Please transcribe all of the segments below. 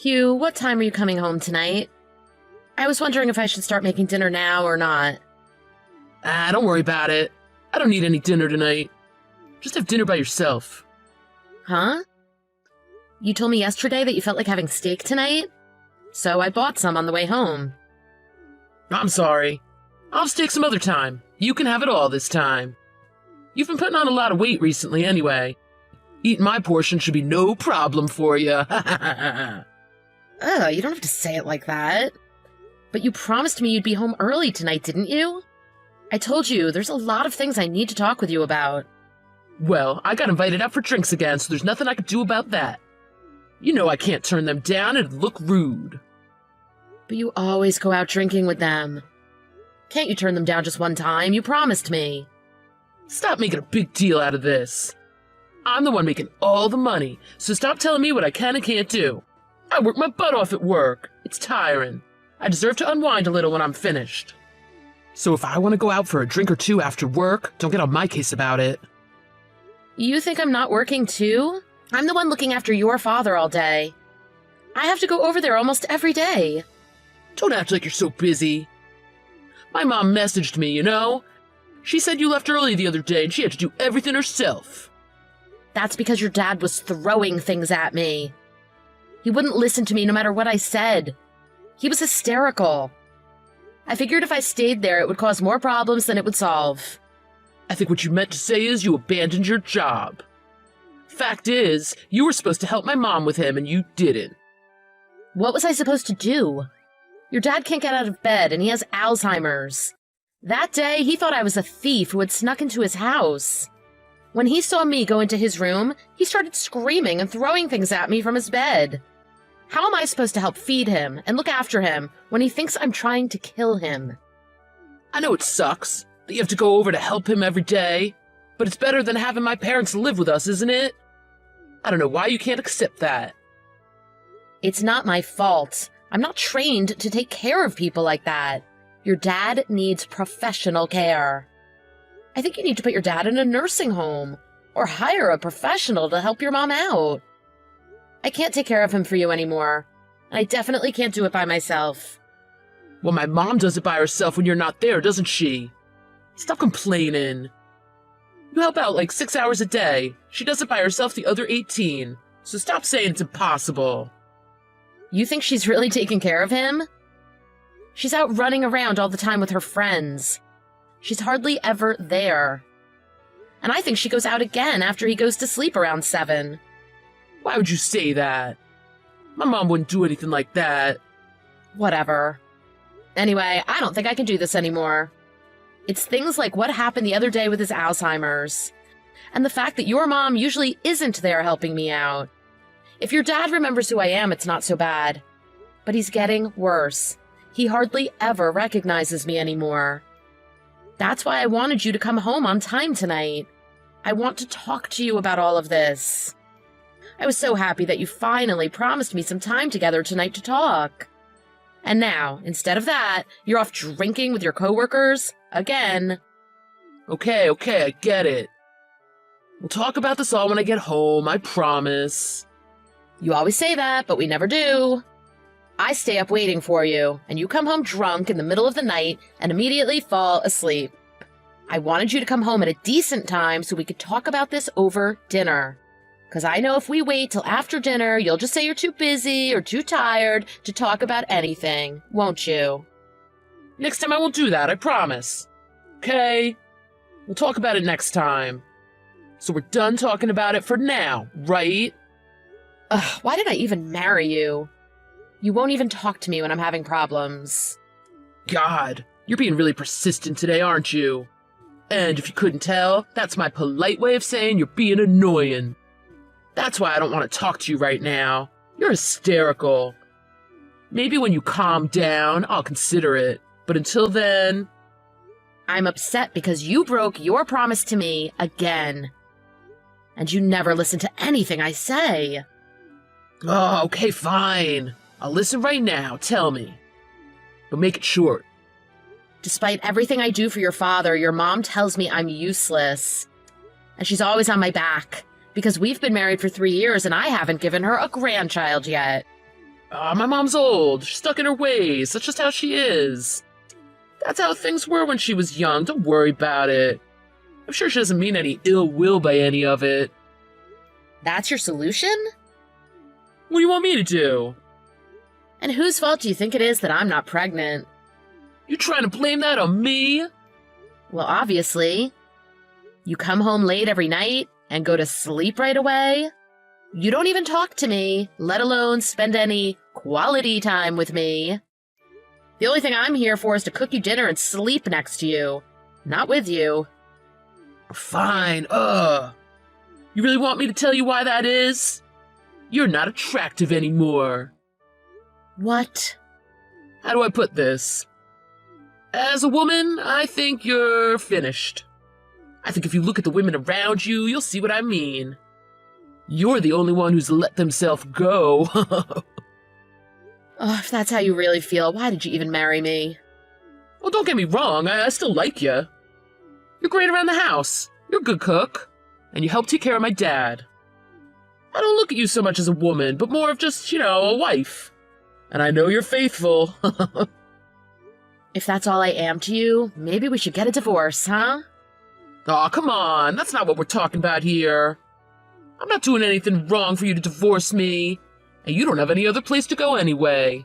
Hugh, what time are you coming home tonight? I was wondering if I should start making dinner now or not. Don't worry about it. I don't need any dinner tonight. Just have dinner by yourself. Huh? You told me yesterday that you felt like having steak tonight? So I bought some on the way home. I'm sorry. I'll have steak some other time. You can have it all this time. You've been putting on a lot of weight recently anyway. Eating my portion should be no problem for you. Ugh, you don't have to say it like that. But you promised me you'd be home early tonight, didn't you? I told you, there's a lot of things I need to talk with you about. Well, I got invited out for drinks again, so there's nothing I could do about that. You know I can't turn them down, it'd look rude. But you always go out drinking with them. Can't you turn them down just one time? You promised me. Stop making a big deal out of this. I'm the one making all the money, so stop telling me what I can and can't do. I work my butt off at work. It's tiring. I deserve to unwind a little when I'm finished. So if I want to go out for a drink or two after work, don't get on my case about it. You think I'm not working too? I'm the one looking after your father all day. I have to go over there almost every day. Don't act like you're so busy. My mom messaged me, you know? She said you left early the other day and she had to do everything herself. That's because your dad was throwing things at me. He wouldn't listen to me no matter what I said. He was hysterical. I figured if I stayed there, it would cause more problems than it would solve. I think what you meant to say is you abandoned your job. Fact is, you were supposed to help my mom with him and you didn't. What was I supposed to do? Your dad can't get out of bed and he has Alzheimer's. That day, he thought I was a thief who had snuck into his house. When he saw me go into his room, he started screaming and throwing things at me from his bed. How am I supposed to help feed him and look after him when he thinks I'm trying to kill him? I know it sucks that you have to go over to help him every day, but it's better than having my parents live with us, isn't it? I don't know why you can't accept that. It's not my fault. I'm not trained to take care of people like that. Your dad needs professional care. I think you need to put your dad in a nursing home or hire a professional to help your mom out. I can't take care of him for you anymore, and I definitely can't do it by myself. Well, my mom does it by herself when you're not there, doesn't she? Stop complaining. You help out like 6 hours a day. She does it by herself the other 18, so stop saying it's impossible. You think she's really taking care of him? She's out running around all the time with her friends. She's hardly ever there. And I think she goes out again after he goes to sleep around 7. Why would you say that? My mom wouldn't do anything like that. Whatever. Anyway, I don't think I can do this anymore. It's things like what happened the other day with his Alzheimer's, and the fact that your mom usually isn't there helping me out. If your dad remembers who I am, it's not so bad. But he's getting worse. He hardly ever recognizes me anymore. That's why I wanted you to come home on time tonight. I want to talk to you about all of this. I was so happy that you finally promised me some time together tonight to talk. And now, instead of that, you're off drinking with your coworkers again. Okay, I get it. We'll talk about this all when I get home, I promise. You always say that, but we never do. I stay up waiting for you, and you come home drunk in the middle of the night and immediately fall asleep. I wanted you to come home at a decent time so we could talk about this over dinner. Because I know if we wait till after dinner, you'll just say you're too busy or too tired to talk about anything, won't you? Next time I won't do that, I promise. Okay? We'll talk about it next time. So we're done talking about it for now, right? Ugh, why did I even marry you? You won't even talk to me when I'm having problems. God, you're being really persistent today, aren't you? And if you couldn't tell, that's my polite way of saying you're being annoying. That's why I don't want to talk to you right now. You're hysterical. Maybe when you calm down, I'll consider it. But until then... I'm upset because you broke your promise to me again. And you never listen to anything I say. Oh, okay, fine. I'll listen right now, tell me. But make it short. Despite everything I do for your father, your mom tells me I'm useless. And she's always on my back. Because we've been married for 3 years and I haven't given her a grandchild yet. My mom's old. She's stuck in her ways. That's just how she is. That's how things were when she was young. Don't worry about it. I'm sure she doesn't mean any ill will by any of it. That's your solution? What do you want me to do? And whose fault do you think it is that I'm not pregnant? You trying to blame that on me? Well, obviously. You come home late every night and go to sleep right away. You don't even talk to me, let alone spend any quality time with me. The only thing I'm here for is to cook you dinner and sleep next to you, not with you. Fine, You really want me to tell you why that is? You're not attractive anymore. What? How do I put this? As a woman, I think you're finished. I think if you look at the women around you, you'll see what I mean. You're the only one who's let themselves go. Oh, if that's how you really feel, why did you even marry me? Well, don't get me wrong, I still like you. You're great around the house. You're a good cook. And you help take care of my dad. I don't look at you so much as a woman, but more of just, a wife. And I know you're faithful. If that's all I am to you, maybe we should get a divorce, huh? Aw, come on. That's not what we're talking about here. I'm not doing anything wrong for you to divorce me. And you don't have any other place to go anyway.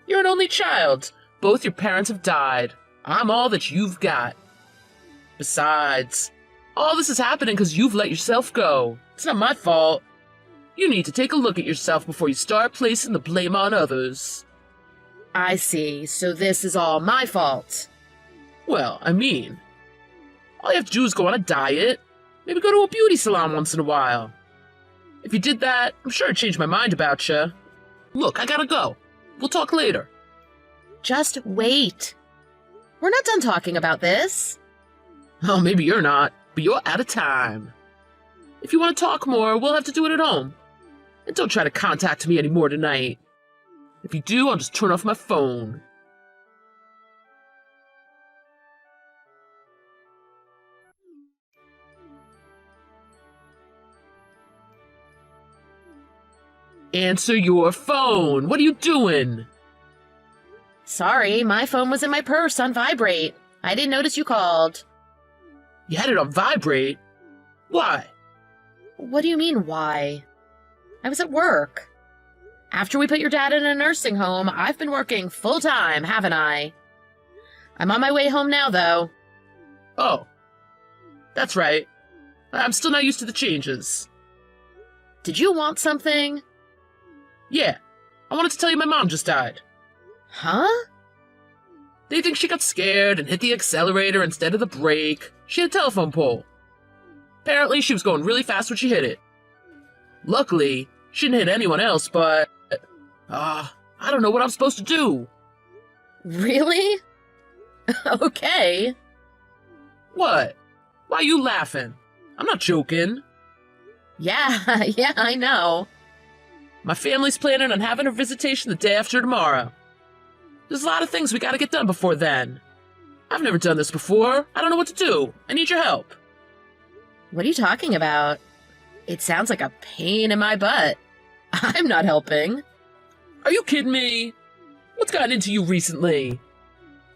You're an only child. Both your parents have died. I'm all that you've got. Besides, all this is happening because you've let yourself go. It's not my fault. You need to take a look at yourself before you start placing the blame on others. I see, so this is all my fault. Well, I mean, all you have to do is go on a diet, maybe go to a beauty salon once in a while. If you did that, I'm sure I'd change my mind about you. Look, I gotta go. We'll talk later. Just wait. We're not done talking about this. Oh, maybe you're not, but you're out of time. If you want to talk more, we'll have to do it at home. And don't try to contact me anymore tonight. If you do, I'll just turn off my phone. Answer your phone. What are you doing? Sorry, my phone was in my purse on vibrate. I didn't notice you called. You had it on vibrate? Why? What do you mean, why? I was at work. After we put your dad in a nursing home, I've been working full-time, haven't I? I'm on my way home now, though. Oh. That's right. I'm still not used to the changes. Did you want something? Yeah. I wanted to tell you my mom just died. Huh? They think she got scared and hit the accelerator instead of the brake. She had a telephone pole. Apparently, she was going really fast when she hit it. Luckily, she didn't hit anyone else, but... I don't know what I'm supposed to do. Really? Okay. What? Why are you laughing? I'm not joking. Yeah, I know. My family's planning on having a visitation the day after tomorrow. There's a lot of things we gotta get done before then. I've never done this before. I don't know what to do. I need your help. What are you talking about? It sounds like a pain in my butt. I'm not helping. Are you kidding me? What's gotten into you recently?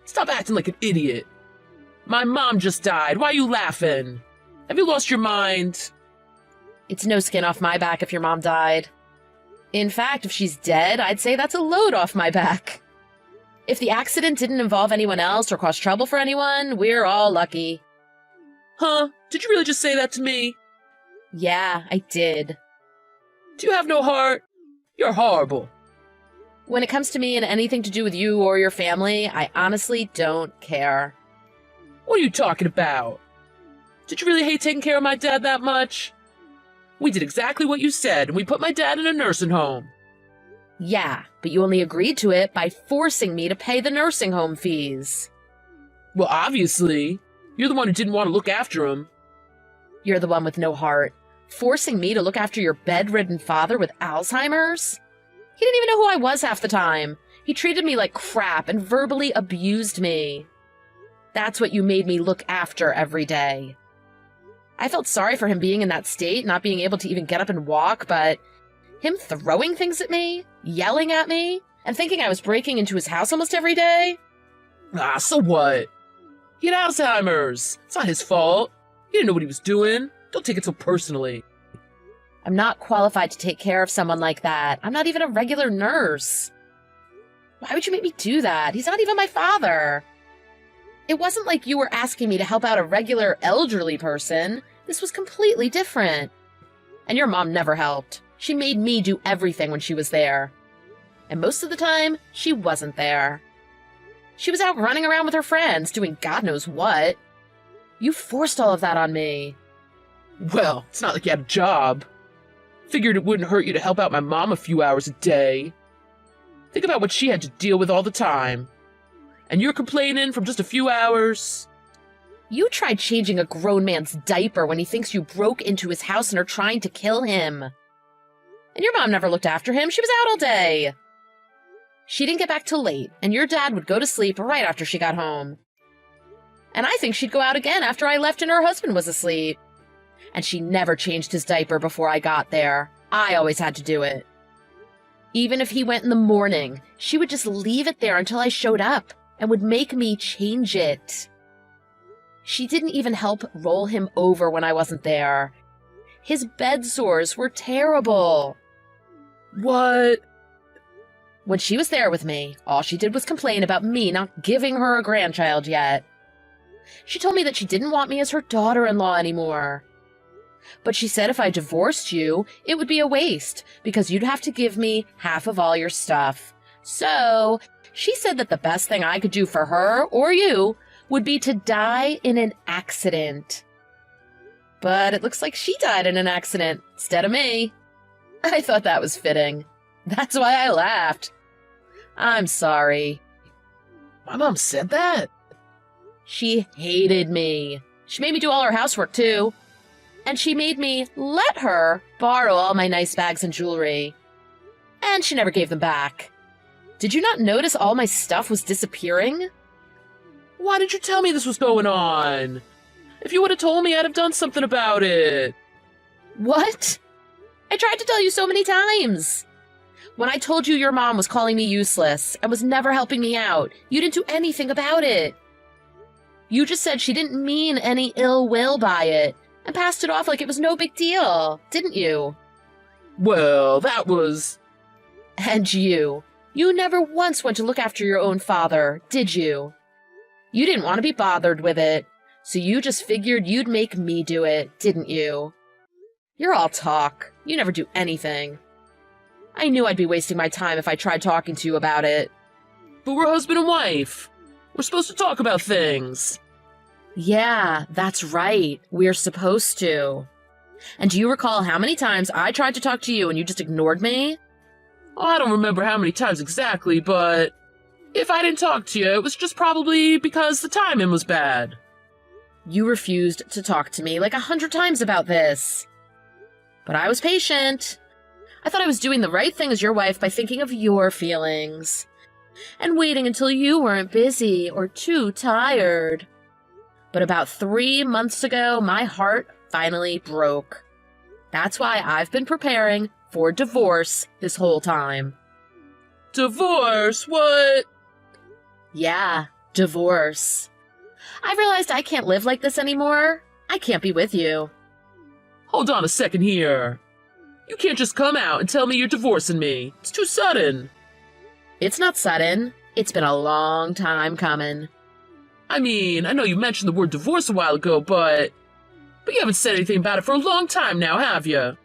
Stop acting like an idiot. My mom just died. Why are you laughing? Have you lost your mind? It's no skin off my back if your mom died. In fact, if she's dead, I'd say that's a load off my back. If the accident didn't involve anyone else or cause trouble for anyone, we're all lucky. Huh? Did you really just say that to me? Yeah, I did. Do you have no heart? You're horrible. When it comes to me and anything to do with you or your family, I honestly don't care. What are you talking about? Did you really hate taking care of my dad that much? We did exactly what you said, and we put my dad in a nursing home. Yeah, but you only agreed to it by forcing me to pay the nursing home fees. Well, obviously. You're the one who didn't want to look after him. You're the one with no heart. Forcing me to look after your bedridden father with Alzheimer's? He didn't even know who I was half the time. He treated me like crap and verbally abused me. That's what you made me look after every day. I felt sorry for him being in that state, not being able to even get up and walk, but him throwing things at me? yelling at me and thinking I was breaking into his house almost every day. Ah, so what? He had Alzheimer's. It's not his fault. He didn't know what he was doing. Don't take it so personally. I'm not qualified to take care of someone like that. I'm not even a regular nurse. Why would you make me do that? He's not even my father. It wasn't like you were asking me to help out a regular elderly person. This was completely different. And your mom never helped. She made me do everything when she was there. And most of the time, she wasn't there. She was out running around with her friends, doing God knows what. You forced all of that on me. Well, it's not like you had a job. Figured it wouldn't hurt you to help out my mom a few hours a day. Think about what she had to deal with all the time. And you're complaining from just a few hours? You tried changing a grown man's diaper when he thinks you broke into his house and are trying to kill him. And your mom never looked after him. She was out all day. She didn't get back till late, and your dad would go to sleep right after she got home. And I think she'd go out again after I left and her husband was asleep. And she never changed his diaper before I got there. I always had to do it. Even if he went in the morning, she would just leave it there until I showed up and would make me change it. She didn't even help roll him over when I wasn't there. His bed sores were terrible. What? When she was there with me, all she did was complain about me not giving her a grandchild yet. She told me that she didn't want me as her daughter-in-law anymore. But she said if I divorced you, it would be a waste because you'd have to give me half of all your stuff. So she said that the best thing I could do for her or you would be to die in an accident. But it looks like she died in an accident instead of me. I thought that was fitting. That's why I laughed. I'm sorry. My mom said that? She hated me. She made me do all her housework, too. And she made me let her borrow all my nice bags and jewelry. And she never gave them back. Did you not notice all my stuff was disappearing? Why didn't you tell me this was going on? If you would have told me, I'd have done something about it. What? I tried to tell you so many times. When I told you your mom was calling me useless and was never helping me out, you didn't do anything about it. You just said she didn't mean any ill will by it and passed it off like it was no big deal, didn't you? Well, that was... And you never once went to look after your own father, did you? You didn't want to be bothered with it, so you just figured you'd make me do it, didn't you? You're all talk. You never do anything. I knew I'd be wasting my time if I tried talking to you about it. But we're husband and wife. We're supposed to talk about things. Yeah, that's right. We're supposed to. And do you recall how many times I tried to talk to you and you just ignored me? Oh, I don't remember how many times exactly, but if I didn't talk to you, it was just probably because the timing was bad. You refused to talk to me like 100 times about this. But I was patient. I thought I was doing the right thing as your wife by thinking of your feelings and waiting until you weren't busy or too tired. But about 3 months ago, my heart finally broke. That's why I've been preparing for divorce this whole time. Divorce? What? Yeah, divorce. I realized I can't live like this anymore. I can't be with you. Hold on a second here. You can't just come out and tell me you're divorcing me. It's too sudden. It's not sudden. It's been a long time coming. I mean, I know you mentioned the word divorce a while ago, but you haven't said anything about it for a long time now, have you?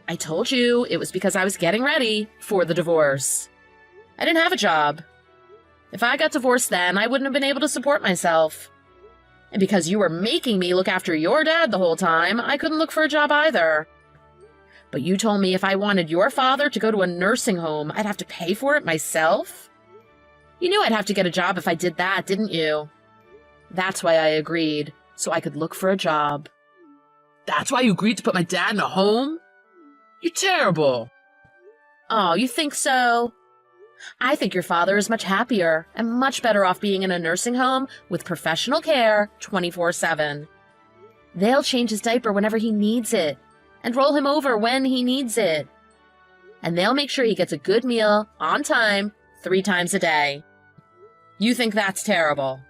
I told you it was because I was getting ready for the divorce. I didn't have a job. If I got divorced then, I wouldn't have been able to support myself. And because you were making me look after your dad the whole time, I couldn't look for a job either. But you told me if I wanted your father to go to a nursing home, I'd have to pay for it myself? You knew I'd have to get a job if I did that, didn't you? That's why I agreed, so I could look for a job. That's why you agreed to put my dad in a home? You're terrible. Oh, you think so? I think your father is much happier and much better off being in a nursing home with professional care 24/7. They'll change his diaper whenever he needs it and roll him over when he needs it. and they'll make sure he gets a good meal on time 3 times a day. You think that's terrible?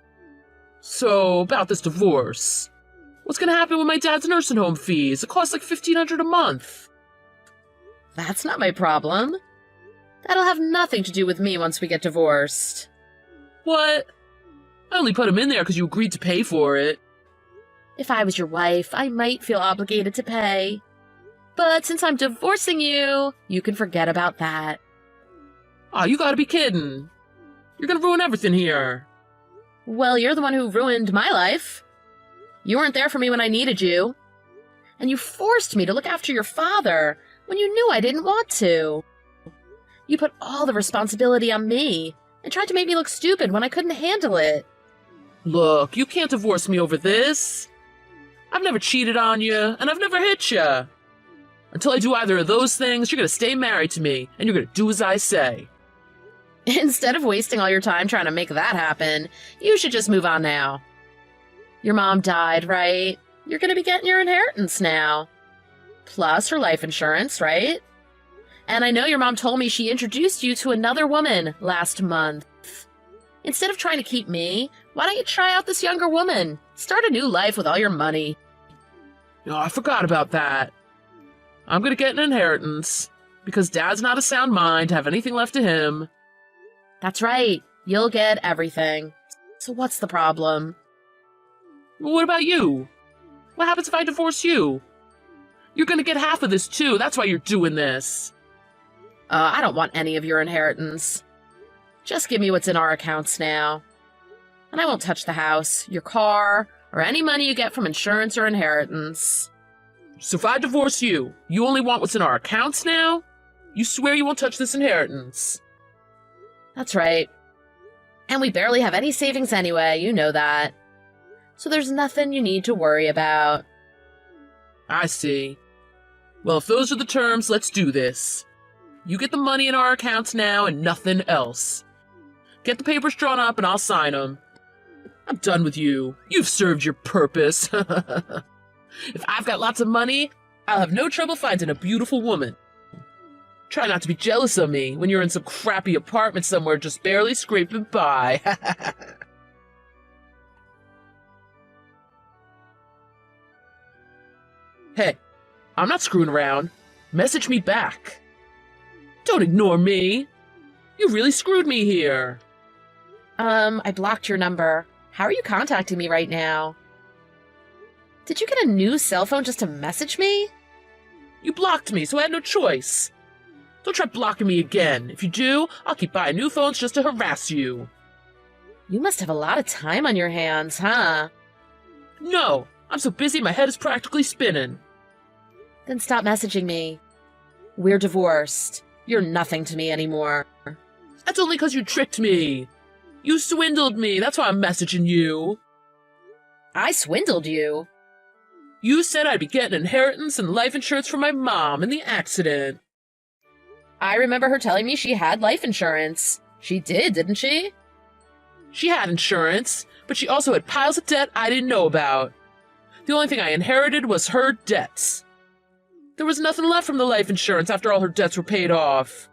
So, about this divorce. What's gonna happen with my dad's nursing home fees? It costs like $1,500 a month. That's not my problem. That'll have nothing to do with me once we get divorced. What? I only put him in there because you agreed to pay for it. If I was your wife, I might feel obligated to pay. But since I'm divorcing you, you can forget about that. Aw, you gotta be kidding. You're gonna ruin everything here. Well, you're the one who ruined my life. You weren't there for me when I needed you. And you forced me to look after your father when you knew I didn't want to. You put all the responsibility on me and tried to make me look stupid when I couldn't handle it. Look, you can't divorce me over this. I've never cheated on you, and I've never hit you. Until I do either of those things, you're gonna stay married to me, and you're gonna do as I say. Instead of wasting all your time trying to make that happen, you should just move on now. Your mom died, right? You're gonna be getting your inheritance now. Plus her life insurance, right? And I know your mom told me she introduced you to another woman last month. Instead of trying to keep me, why don't you try out this younger woman? Start a new life with all your money. Oh, I forgot about that. I'm gonna get an inheritance, because Dad's not a sound mind to have anything left to him. That's right. You'll get everything. So what's the problem? Well, what about you? What happens if I divorce you? You're gonna get half of this too, that's why you're doing this. I don't want any of your inheritance. Just give me what's in our accounts now. And I won't touch the house, your car, or any money you get from insurance or inheritance. So if I divorce you, you only want what's in our accounts now? You swear you won't touch this inheritance? That's right. And we barely have any savings anyway, you know that. So there's nothing you need to worry about. I see. Well, if those are the terms, let's do this. You get the money in our accounts now and nothing else. Get the papers drawn up and I'll sign them. I'm done with you. You've served your purpose. If I've got lots of money, I'll have no trouble finding a beautiful woman. Try not to be jealous of me when you're in some crappy apartment somewhere just barely scraping by. Hey, I'm not screwing around. Message me back. Don't ignore me. You really screwed me here. I blocked your number. How are you contacting me right now? Did you get a new cell phone just to message me? You blocked me, so I had no choice. Don't try blocking me again. If you do, I'll keep buying new phones just to harass you. You must have a lot of time on your hands, huh? No, I'm so busy my head is practically spinning. Then stop messaging me. We're divorced. You're nothing to me anymore. That's only because you tricked me. You swindled me, that's why I'm messaging you. I swindled you? You said I'd be getting inheritance and life insurance from my mom in the accident. I remember her telling me she had life insurance. She did, didn't she? She had insurance, but she also had piles of debt I didn't know about. The only thing I inherited was her debts. There was nothing left from the life insurance after all her debts were paid off.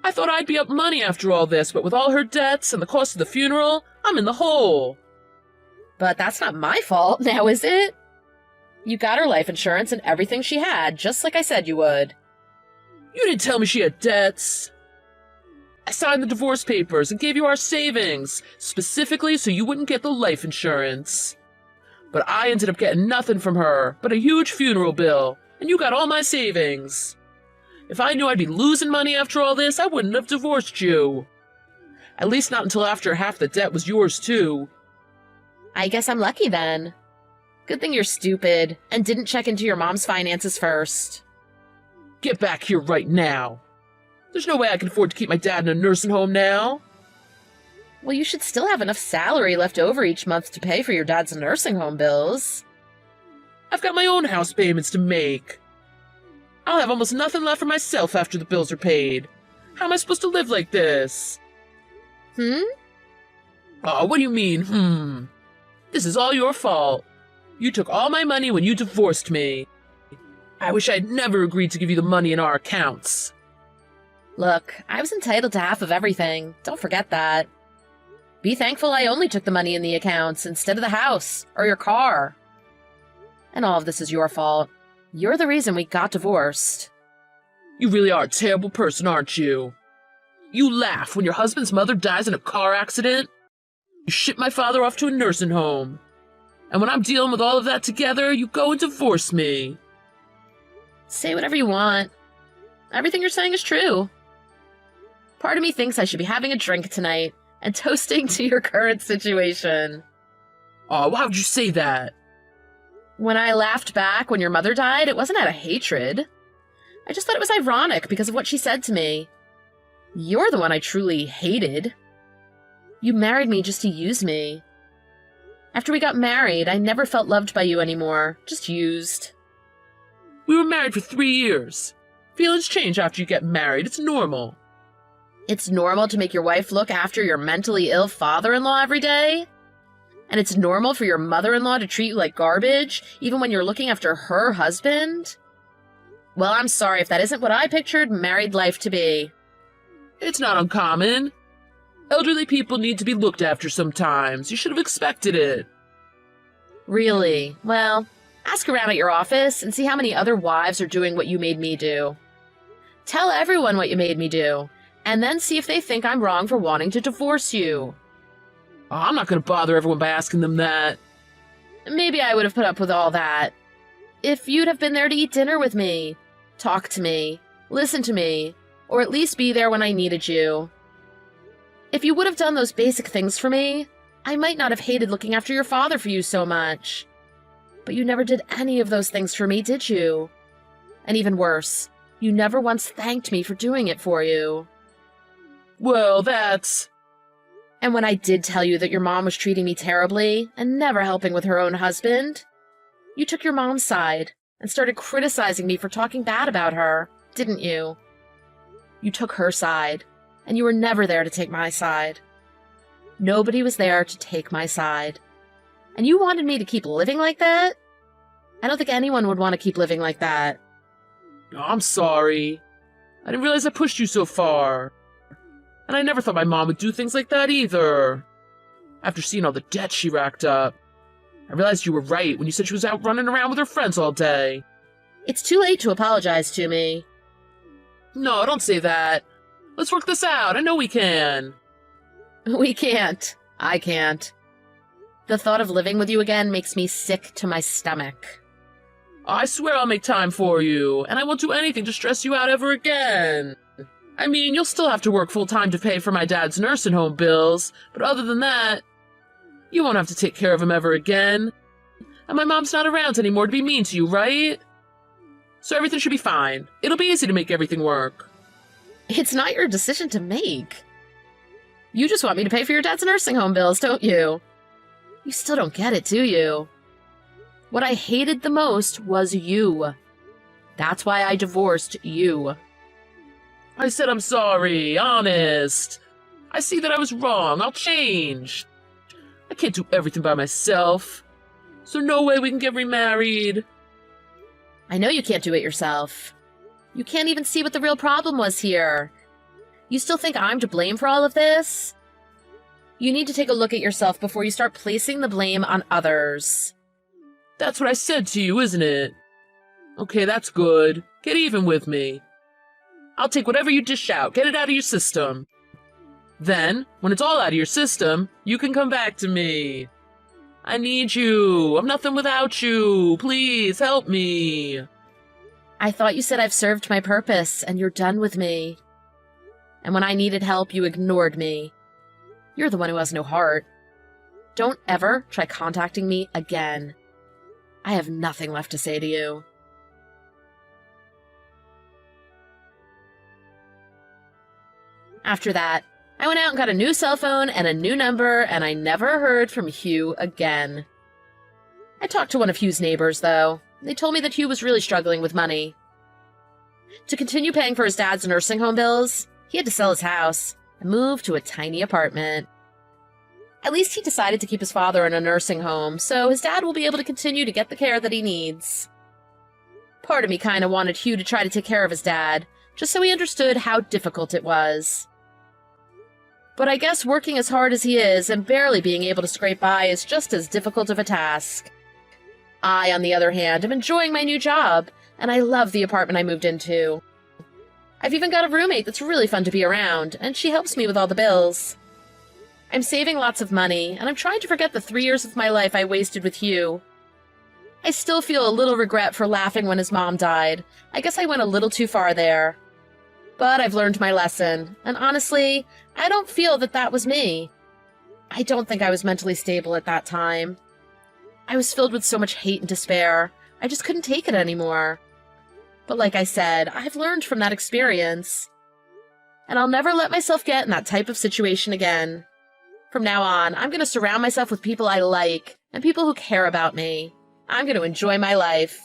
I thought I'd be up money after all this, but with all her debts and the cost of the funeral, I'm in the hole. But that's not my fault, now is it? You got her life insurance and everything she had, just like I said you would. You didn't tell me she had debts. I signed the divorce papers and gave you our savings, specifically so you wouldn't get the life insurance. But I ended up getting nothing from her, but a huge funeral bill, and you got all my savings. If I knew I'd be losing money after all this, I wouldn't have divorced you. At least not until after half the debt was yours, too. I guess I'm lucky then. Good thing you're stupid and didn't check into your mom's finances first. Get back here right now. There's no way I can afford to keep my dad in a nursing home now. Well, you should still have enough salary left over each month to pay for your dad's nursing home bills. I've got my own house payments to make. I'll have almost nothing left for myself after the bills are paid. How am I supposed to live like this? Oh, what do you mean, This is all your fault. You took all my money when you divorced me. I wish I'd never agreed to give you the money in our accounts. Look, I was entitled to half of everything. Don't forget that. Be thankful I only took the money in the accounts instead of the house or your car. And all of this is your fault. You're the reason we got divorced. You really are a terrible person, aren't you? You laugh when your husband's mother dies in a car accident. You ship my father off to a nursing home. And when I'm dealing with all of that together, you go and divorce me. Say whatever you want. Everything you're saying is true. Part of me thinks I should be having a drink tonight and toasting to your current situation. Oh, why would you say that? When I laughed back when your mother died, it wasn't out of hatred. I just thought it was ironic because of what she said to me. You're the one I truly hated. You married me just to use me. After we got married, I never felt loved by you anymore, just used. We were married for 3 years. Feelings change after you get married. It's normal. It's normal to make your wife look after your mentally ill father-in-law every day? And it's normal for your mother-in-law to treat you like garbage, even when you're looking after her husband? Well, I'm sorry if that isn't what I pictured married life to be. It's not uncommon. Elderly people need to be looked after sometimes. You should have expected it. Really? Well, ask around at your office and see how many other wives are doing what you made me do. Tell everyone what you made me do, and then see if they think I'm wrong for wanting to divorce you. Oh, I'm not going to bother everyone by asking them that. Maybe I would have put up with all that. If you'd have been there to eat dinner with me, talk to me, listen to me, or at least be there when I needed you. If you would have done those basic things for me, I might not have hated looking after your father for you so much. But you never did any of those things for me, did you? And even worse, you never once thanked me for doing it for you. Well, that's... And when I did tell you that your mom was treating me terribly and never helping with her own husband, you took your mom's side and started criticizing me for talking bad about her, didn't you? You took her side, and you were never there to take my side. Nobody was there to take my side. And you wanted me to keep living like that? I don't think anyone would want to keep living like that. Oh, I'm sorry. I didn't realize I pushed you so far. And I never thought my mom would do things like that either. After seeing all the debt she racked up, I realized you were right when you said she was out running around with her friends all day. It's too late to apologize to me. No, don't say that. Let's work this out. I know we can. We can't. I can't. The thought of living with you again makes me sick to my stomach. I swear I'll make time for you, and I won't do anything to stress you out ever again. I mean, you'll still have to work full-time to pay for my dad's nursing home bills, but other than that, you won't have to take care of him ever again. And my mom's not around anymore to be mean to you, right? So everything should be fine. It'll be easy to make everything work. It's not your decision to make. You just want me to pay for your dad's nursing home bills, don't you? You still don't get it, do you? What I hated the most was you. That's why I divorced you. I said I'm sorry, honest. I see that I was wrong. I'll change. I can't do everything by myself. So no way we can get remarried. I know you can't do it yourself. You can't even see what the real problem was here. You still think I'm to blame for all of this? You need to take a look at yourself before you start placing the blame on others. That's what I said to you, isn't it? Okay, that's good. Get even with me. I'll take whatever you dish out. Get it out of your system. Then, when it's all out of your system, you can come back to me. I need you. I'm nothing without you. Please, help me. I thought you said I've served my purpose and you're done with me. And when I needed help, you ignored me. You're the one who has no heart. Don't ever try contacting me again. I have nothing left to say to you. After that, I went out and got a new cell phone and a new number, and I never heard from Hugh again. I talked to one of Hugh's neighbors, though. They told me that Hugh was really struggling with money. To continue paying for his dad's nursing home bills, he had to sell his house and move to a tiny apartment. At least he decided to keep his father in a nursing home, so his dad will be able to continue to get the care that he needs. Part of me kind of wanted Hugh to try to take care of his dad, just so he understood how difficult it was. But I guess working as hard as he is and barely being able to scrape by is just as difficult of a task. I, on the other hand, am enjoying my new job, and I love the apartment I moved into. I've even got a roommate that's really fun to be around, and she helps me with all the bills. I'm saving lots of money, and I'm trying to forget the 3 years of my life I wasted with Hugh. I still feel a little regret for laughing when his mom died. I guess I went a little too far there. But I've learned my lesson, and honestly, I don't feel that that was me. I don't think I was mentally stable at that time. I was filled with so much hate and despair. I just couldn't take it anymore. But like I said, I've learned from that experience. And I'll never let myself get in that type of situation again. From now on, I'm going to surround myself with people I like and people who care about me. I'm going to enjoy my life.